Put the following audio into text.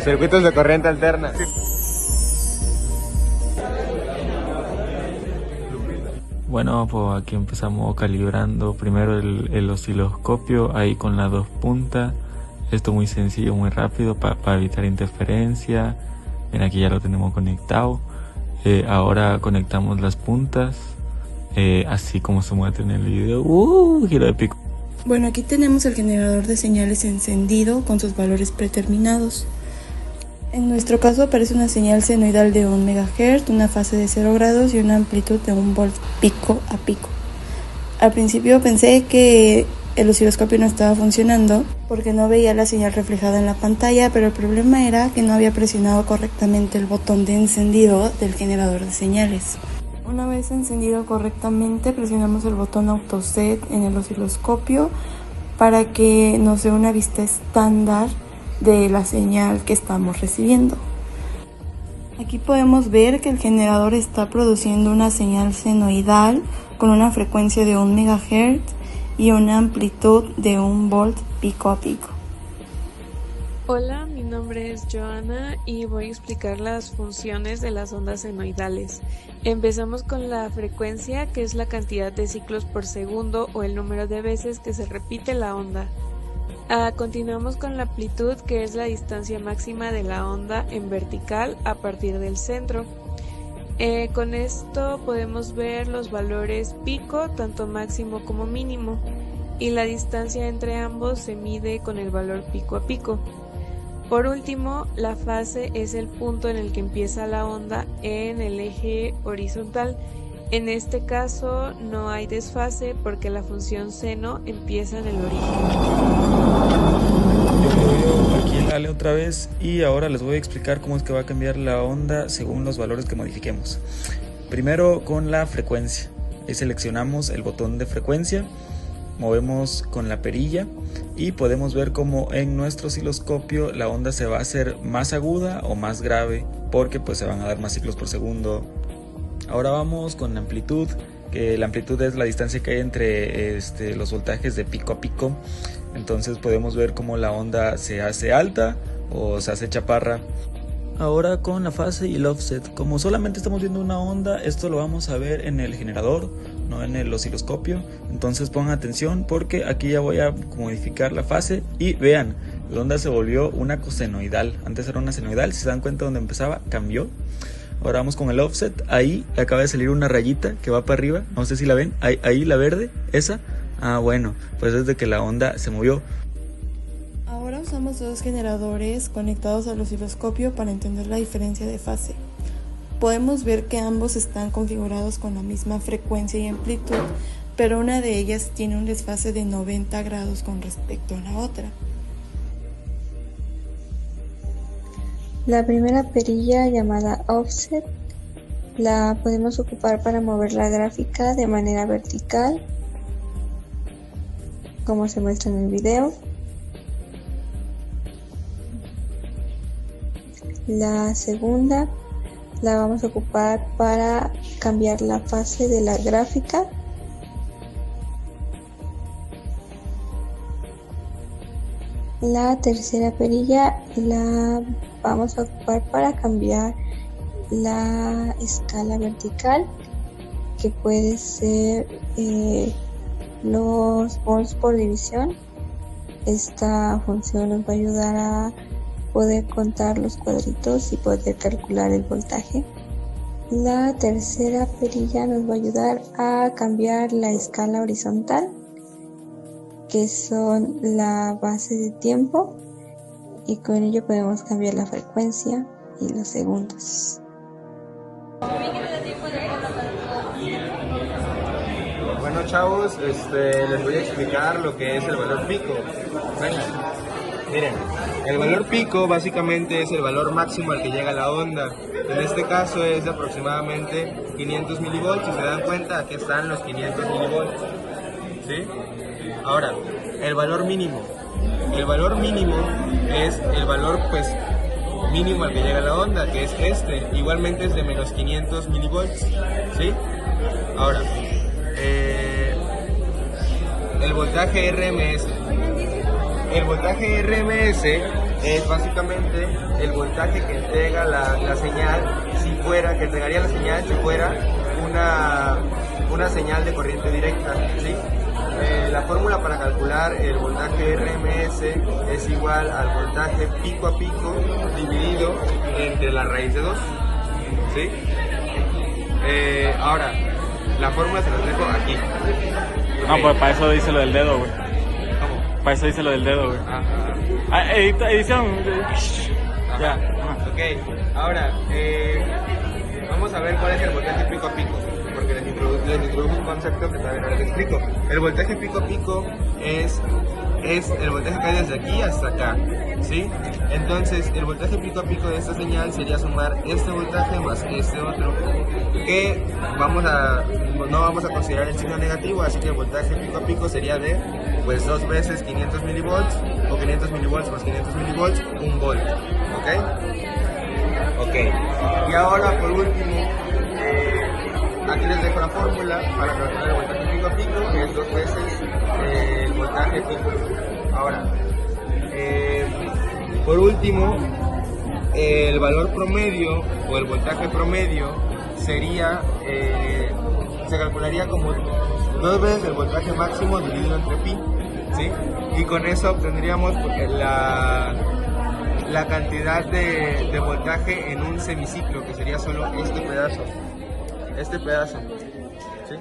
Circuitos de corriente alterna. Bueno, pues aquí empezamos calibrando primero el osciloscopio, ahí con las dos puntas. Esto muy sencillo, muy rápido para evitar interferencia. Ven, aquí ya lo tenemos conectado. Ahora conectamos las puntas, así como se muestra en el video. Giro de pico. Bueno, aquí tenemos el generador de señales encendido con sus valores predeterminados. En nuestro caso aparece una señal senoidal de 1 MHz, una fase de 0 grados y una amplitud de 1 volt pico a pico. Al principio pensé que el osciloscopio no estaba funcionando porque no veía la señal reflejada en la pantalla, pero el problema era que no había presionado correctamente el botón de encendido del generador de señales. Una vez encendido correctamente, presionamos el botón Autoset en el osciloscopio para que nos dé una vista estándar de la señal que estamos recibiendo. Aquí podemos ver que el generador está produciendo una señal senoidal con una frecuencia de 1 MHz y una amplitud de 1 volt pico a pico. Hola, mi nombre es Joana y voy a explicar las funciones de las ondas senoidales. Empezamos con la frecuencia, que es la cantidad de ciclos por segundo o el número de veces que se repite la onda. Continuamos con la amplitud, que es la distancia máxima de la onda en vertical a partir del centro. Con esto podemos ver los valores pico, tanto máximo como mínimo, y la distancia entre ambos se mide con el valor pico a pico. Por último, la fase es el punto en el que empieza la onda en el eje horizontal. En este caso no hay desfase porque la función seno empieza en el origen. Aquí el Ale otra vez y ahora les voy a explicar cómo es que va a cambiar la onda según los valores que modifiquemos. Primero con la frecuencia. Ahí seleccionamos el botón de frecuencia, movemos con la perilla y podemos ver cómo en nuestro osciloscopio la onda se va a hacer más aguda o más grave porque pues se van a dar más ciclos por segundo. Ahora vamos con la amplitud, que la amplitud es la distancia que hay entre los voltajes de pico a pico. Entonces podemos ver cómo la onda se hace alta o se hace chaparra. Ahora con la fase y el offset, como solamente estamos viendo una onda, esto lo vamos a ver en el generador, no en el osciloscopio. Entonces pongan atención porque aquí ya voy a modificar la fase y vean, la onda se volvió una cosenoidal. Antes era una senoidal, si se dan cuenta donde empezaba, cambió. Ahora vamos con el offset, ahí acaba de salir una rayita que va para arriba, no sé si la ven, ahí la verde, esa. Bueno, pues es de que la onda se movió. Ahora usamos dos generadores conectados al osciloscopio para entender la diferencia de fase. Podemos ver que ambos están configurados con la misma frecuencia y amplitud, pero una de ellas tiene un desfase de 90 grados con respecto a la otra. La primera perilla, llamada Offset, la podemos ocupar para mover la gráfica de manera vertical, como se muestra en el video. La segunda la vamos a ocupar para cambiar la fase de la gráfica. La tercera perilla la vamos a ocupar para cambiar la escala vertical, que puede ser los volts por división. Esta función nos va a ayudar a poder contar los cuadritos y poder calcular el voltaje. La tercera perilla nos va a ayudar a cambiar la escala horizontal, que son la base de tiempo, y con ello podemos cambiar la frecuencia y los segundos. Bueno, chavos, les voy a explicar lo que es el valor pico. Venga. Miren, el valor pico básicamente es el valor máximo al que llega la onda. En este caso es de aproximadamente 500 milivolts. Si se dan cuenta, aquí están los 500 milivolts. ¿Sí? Ahora, el valor mínimo. El valor mínimo es el valor mínimo al que llega la onda, que es igualmente es de menos 500 milivolts. ¿Sí? Ahora, el voltaje RMS. El voltaje RMS es básicamente el voltaje que entrega la señal, que entregaría la señal si fuera una señal de corriente directa, ¿sí? La fórmula para calcular el voltaje RMS es igual al voltaje pico a pico dividido entre la raíz de 2, ¿sí? Ahora, la fórmula se las dejo aquí. No, Okay. pues para eso dice lo del dedo, güey. ¿Cómo? Para eso dice lo del dedo, güey. Edición. Ajá. Ya. Ok, ahora, vamos a ver cuál es el voltaje pico a pico, porque les introduzco un concepto que todavía no les explico. El voltaje pico a pico es el voltaje que hay desde aquí hasta acá, ¿sí? Entonces, el voltaje pico a pico de esta señal sería sumar este voltaje más este otro, que no vamos a considerar el signo negativo, así que el voltaje pico a pico sería de, pues, 2 veces 500 milivolts, o 500 milivolts más 500 milivolts, 1 volt, ¿ok? Y ahora, por último, aquí les dejo la fórmula para calcular el voltaje pico a pico, que es 2 veces el voltaje pico. Ahora, por último, el valor promedio o el voltaje promedio sería, se calcularía como 2 veces el voltaje máximo dividido entre pi, ¿sí? Y con eso obtendríamos la cantidad de voltaje en un semiciclo, que sería solo este pedazo, ¿sí?